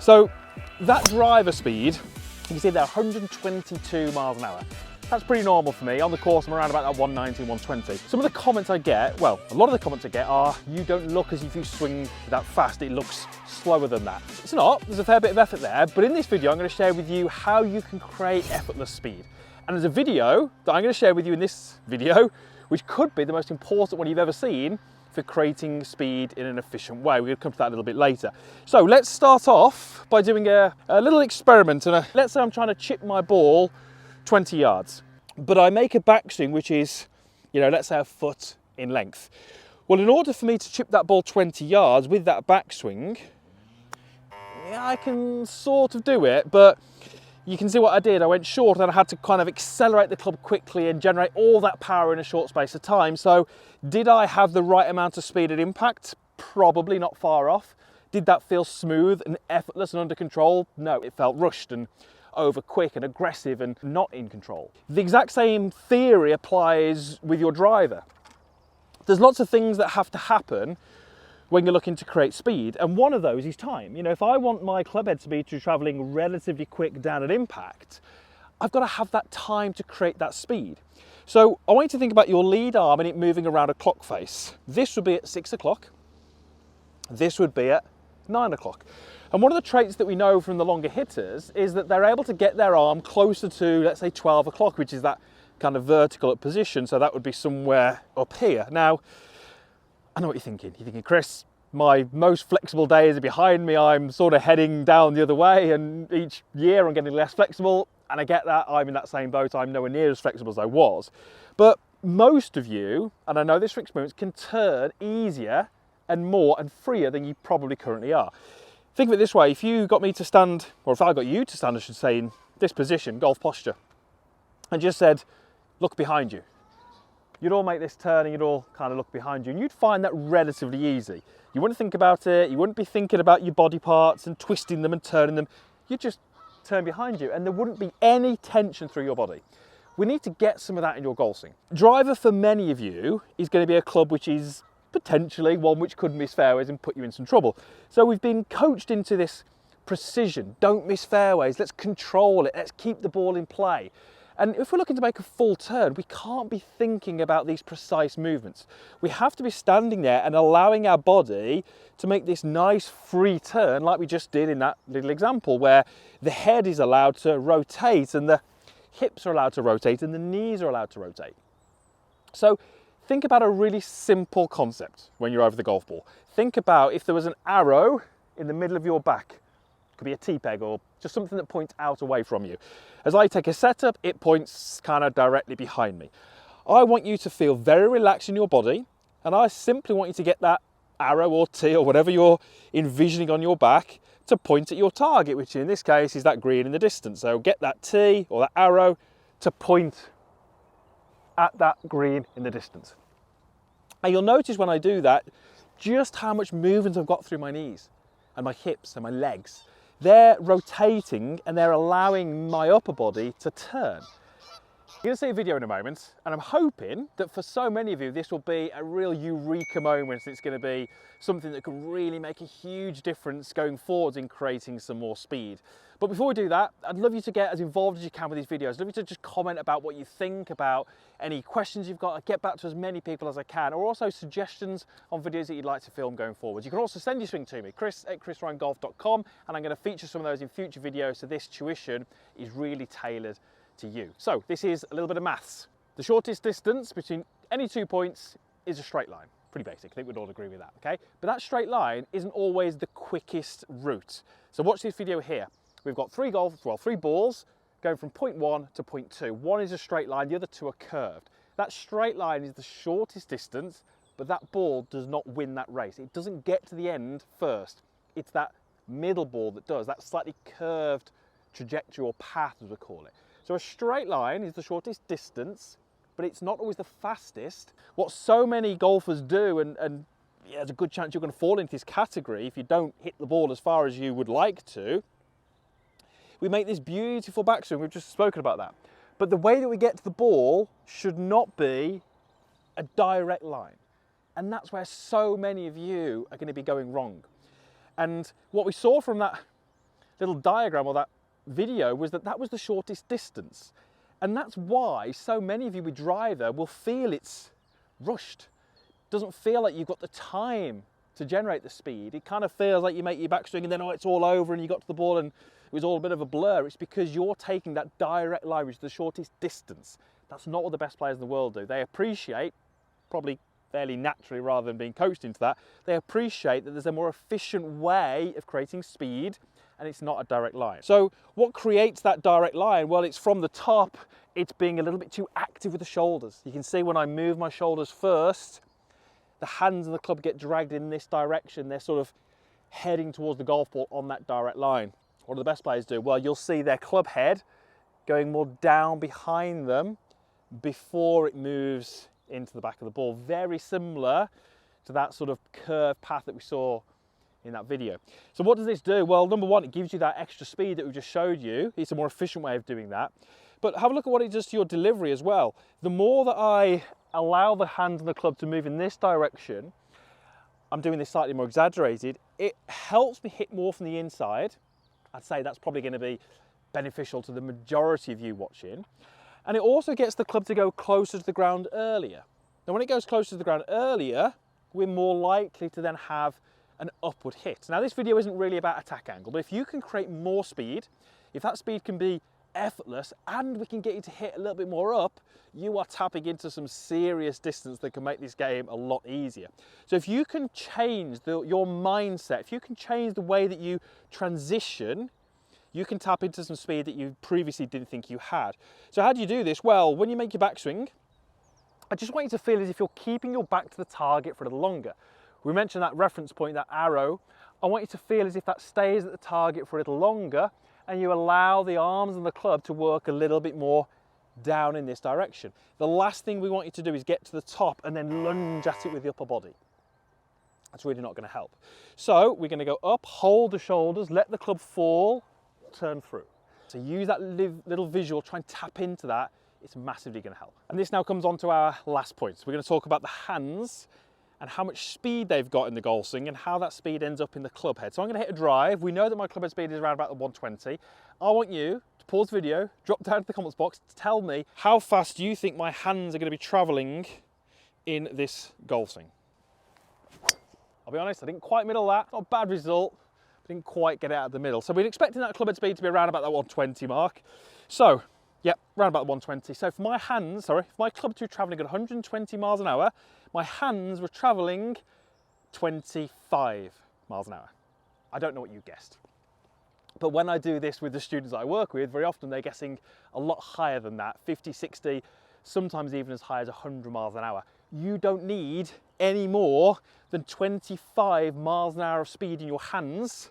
So that driver speed, you can see they're 122 miles an hour. That's pretty normal for me. On the course, I'm around about that 190, 120. Some of the comments I get, well, a lot of the comments I get are, you don't look as if you swing that fast, it looks slower than that. It's not, there's a fair bit of effort there, but in this video, I'm gonna share with you how you can create effortless speed. And there's a video that I'm gonna share with you in this video, which could be the most important one you've ever seen for creating speed in an efficient way. We're gonna come to that a little bit later. So let's start off by doing a little experiment. And let's say I'm trying to chip my ball 20 yards, but I make a backswing which is, let's say a foot in length. Well, in order for me to chip that ball 20 yards with that backswing, yeah, I can sort of do it, but you can see what I did. I went short and I had to kind of accelerate the club quickly and generate all that power in a short space of time. So did I have the right amount of speed and impact? Probably not far off. Did that feel smooth and effortless and under control? No, it felt rushed and over quick and aggressive and not in control. The exact same theory applies with your driver. There's lots of things that have to happen when you're looking to create speed, and one of those is time. If I want my club head to be traveling relatively quick down at impact, I've got to have that time to create that speed. So I want you to think about your lead arm and it moving around a clock face. This would be at 6 o'clock. This would be at 9 o'clock. And one of the traits that we know from the longer hitters is that they're able to get their arm closer to, let's say, 12 o'clock, which is that kind of vertical position. So that would be somewhere up here. Now, I know what you're thinking. You're thinking, Chris, my most flexible days are behind me. I'm sort of heading down the other way, and each year I'm getting less flexible. And I get that. I'm in that same boat. I'm nowhere near as flexible as I was. But most of you, and I know this from experience, can turn easier and more and freer than you probably currently are. Think of it this way. If you got me to stand, or if I got you to stand, I should say, in this position, golf posture, and just said, look behind you. You'd all make this turn and you'd all kind of look behind you, and you'd find that relatively easy. You wouldn't think about it. You wouldn't be thinking about your body parts and twisting them and turning them. You'd just turn behind you and there wouldn't be any tension through your body. We need to get some of that in your golf swing. Driver for many of you is going to be a club which is potentially one which could miss fairways and put you in some trouble. So we've been coached into this precision. Don't miss fairways. Let's control it. Let's keep the ball in play. And if we're looking to make a full turn, we can't be thinking about these precise movements. We have to be standing there and allowing our body to make this nice free turn like we just did in that little example, where the head is allowed to rotate and the hips are allowed to rotate and the knees are allowed to rotate. So think about a really simple concept when you're over the golf ball. Think about if there was an arrow in the middle of your back. It could be a T-peg or just something that points out away from you. As I take a setup, it points kind of directly behind me. I want you to feel very relaxed in your body, and I simply want you to get that arrow or T or whatever you're envisioning on your back to point at your target, which in this case is that green in the distance. So get that T or that arrow to point at that green in the distance. And you'll notice when I do that, just how much movement I've got through my knees and my hips and my legs. They're rotating and they're allowing my upper body to turn. You're going to see a video in a moment, and I'm hoping that for so many of you, this will be a real eureka moment. It's going to be something that can really make a huge difference going forwards in creating some more speed. But before we do that, I'd love you to get as involved as you can with these videos. I'd love you to just comment about what you think, about any questions you've got. I get back to as many people as I can, or also suggestions on videos that you'd like to film going forward. You can also send your swing to me, chris@chrisryangolf.com, and I'm going to feature some of those in future videos, so this tuition is really tailored to you. So this is a little bit of maths. The shortest distance between any 2 points is a straight line. Pretty basic, I think we'd all agree with that, okay? But that straight line isn't always the quickest route. So watch this video here. We've got three balls going from point 1 to point 2. One is a straight line, the other two are curved. That straight line is the shortest distance, but that ball does not win that race. It doesn't get to the end first. It's that middle ball that does, that slightly curved trajectory or path, as we call it. So a straight line is the shortest distance, but it's not always the fastest. What so many golfers do, and yeah, there's a good chance you're going to fall into this category if you don't hit the ball as far as you would like to, we make this beautiful backswing. We've just spoken about that. But the way that we get to the ball should not be a direct line. And that's where so many of you are going to be going wrong. And what we saw from that little diagram or that video was that that was the shortest distance. And that's why so many of you with driver will feel it's rushed. Doesn't feel like you've got the time to generate the speed. It kind of feels like you make your backswing and then, oh, it's all over and you got to the ball and it was all a bit of a blur. It's because you're taking that direct line, which is the shortest distance. That's not what the best players in the world do. They appreciate, probably fairly naturally rather than being coached into that, they appreciate that there's a more efficient way of creating speed and it's not a direct line. So what creates that direct line? Well, it's from the top, it's being a little bit too active with the shoulders. You can see when I move my shoulders first, the hands of the club get dragged in this direction. They're sort of heading towards the golf ball on that direct line. What do the best players do? Well, you'll see their club head going more down behind them before it moves into the back of the ball. Very similar to that sort of curved path that we saw in that video. So what does this do? Well, number one, it gives you that extra speed that we just showed you. It's a more efficient way of doing that. But have a look at what it does to your delivery as well. The more that I allow the hand and the club to move in this direction, I'm doing this slightly more exaggerated, it helps me hit more from the inside. I'd say that's probably going to be beneficial to the majority of you watching. And it also gets the club to go closer to the ground earlier. Now, when it goes closer to the ground earlier, we're more likely to then have an upward hit. Now, this video isn't really about attack angle, but if you can create more speed, if that speed can be effortless and we can get you to hit a little bit more up, you are tapping into some serious distance that can make this game a lot easier. So if you can change your mindset, if you can change the way that you transition, you can tap into some speed that you previously didn't think you had. So how do you do this? Well, when you make your backswing, I just want you to feel as if you're keeping your back to the target for a little longer. We mentioned that reference point, that arrow. I want you to feel as if that stays at the target for a little longer and you allow the arms and the club to work a little bit more down in this direction. The last thing we want you to do is get to the top and then lunge at it with the upper body. That's really not going to help. So we're going to go up, hold the shoulders, let the club fall, turn through. So use that little visual, try and tap into that. It's massively going to help. And this now comes on to our last point. So we're going to talk about the hands and how much speed they've got in the golf swing and how that speed ends up in the club head. So I'm going to hit a drive. We know that my club head speed is around about the 120. I want you to pause the video, drop down to the comments box to tell me how fast you think my hands are going to be traveling in this golf swing. I'll be honest, I didn't quite middle that. Not a bad result. Didn't quite get it out of the middle. So we're expecting that club head speed to be around about that 120 mark. So, yep, around about 120. So for my hands, if my clubs were traveling at 120 miles an hour, my hands were traveling 25 miles an hour. I don't know what you guessed. But when I do this with the students that I work with, very often they're guessing a lot higher than that, 50, 60, sometimes even as high as 100 miles an hour. You don't need any more than 25 miles an hour of speed in your hands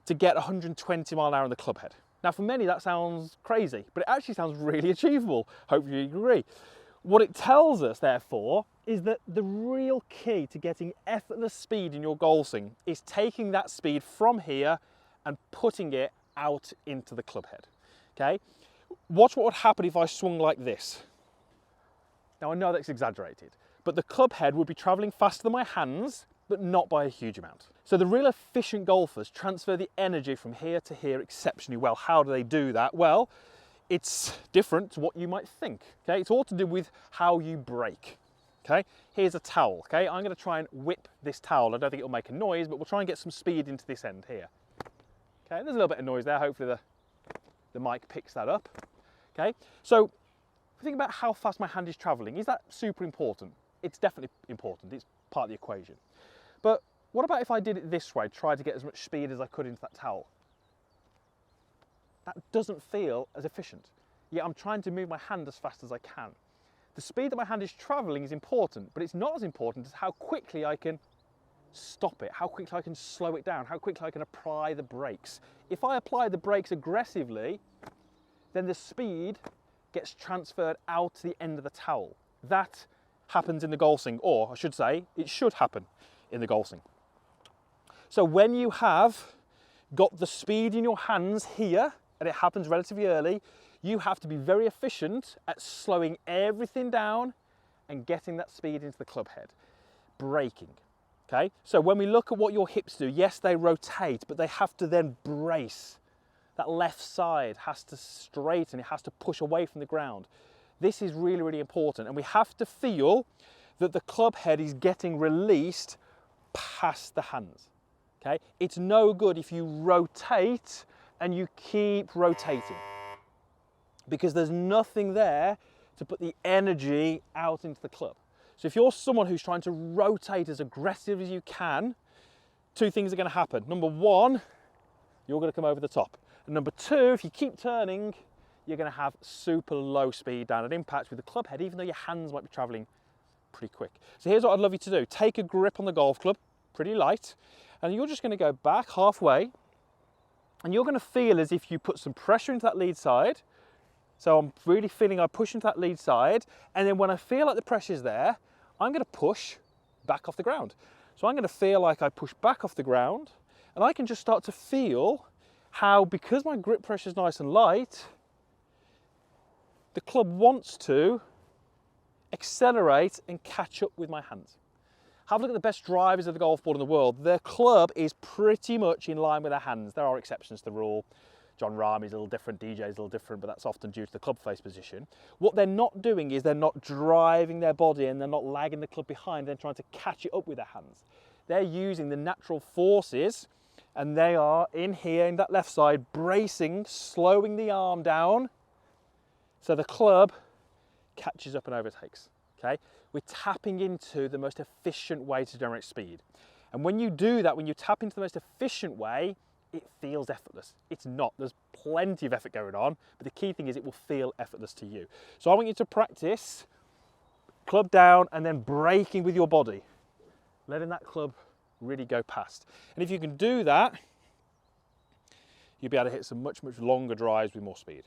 to get 120 mile an hour in the club head. Now, for many, that sounds crazy, but it actually sounds really achievable. Hope you agree. What it tells us, therefore, is that the real key to getting effortless speed in your golf swing is taking that speed from here and putting it out into the club head, okay? Watch what would happen if I swung like this. Now, I know that's exaggerated, but the club head would be traveling faster than my hands, but not by a huge amount. So the real efficient golfers transfer the energy from here to here exceptionally well. How do they do that? Well, it's different to what you might think, okay? It's all to do with how you break, okay? Here's a towel, okay? I'm gonna try and whip this towel. I don't think it'll make a noise, but we'll try and get some speed into this end here. Okay, there's a little bit of noise there. Hopefully the mic picks that up, okay? So think about how fast my hand is traveling. Is that super important? It's definitely important. It's part of the equation. But what about if I did it this way, tried to get as much speed as I could into that towel? That doesn't feel as efficient. Yet I'm trying to move my hand as fast as I can. The speed that my hand is traveling is important, but it's not as important as how quickly I can stop it, how quickly I can slow it down, how quickly I can apply the brakes. If I apply the brakes aggressively, then the speed gets transferred out to the end of the towel. That happens in the golf swing, or I should say, it should happen in the golf swing. So when you have got the speed in your hands here, and it happens relatively early, you have to be very efficient at slowing everything down and getting that speed into the club head. Braking. Okay, so when we look at what your hips do, yes, they rotate, but they have to then brace. That left side has to straighten, it has to push away from the ground. This is really, really important, and we have to feel that the club head is getting released past the hands. Okay, it's no good if you rotate and you keep rotating, because there's nothing there to put the energy out into the club. So if you're someone who's trying to rotate as aggressive as you can, two things are going to happen. Number one, you're going to come over the top. And number two, if you keep turning, you're going to have super low speed down at impact with the club head, even though your hands might be traveling pretty quick. So here's what I'd love you to do. Take a grip on the golf club, pretty light, and you're just going to go back halfway, and you're going to feel as if you put some pressure into that lead side. So I'm really feeling I push into that lead side, and then when I feel like the pressure's there, I'm going to push back off the ground. So I'm going to feel like I push back off the ground, and I can just start to feel how, because my grip pressure is nice and light, the club wants to accelerate and catch up with my hands. Have a look at the best drivers of the golf ball in the world. Their club is pretty much in line with their hands. There are exceptions to the rule. John Rahm's a little different, DJ's a little different, but that's often due to the club face position. What they're not doing is they're not driving their body and they're not lagging the club behind, they're trying to catch it up with their hands. They're using the natural forces, and they are in here in that left side, bracing, slowing the arm down, so the club catches up and overtakes, okay? We're tapping into the most efficient way to generate speed. And when you do that, when you tap into the most efficient way, it feels effortless. It's not. There's plenty of effort going on, but the key thing is it will feel effortless to you. So I want you to practice club down and then braking with your body, letting that club really go past. And if you can do that, you'll be able to hit some much, much longer drives with more speed.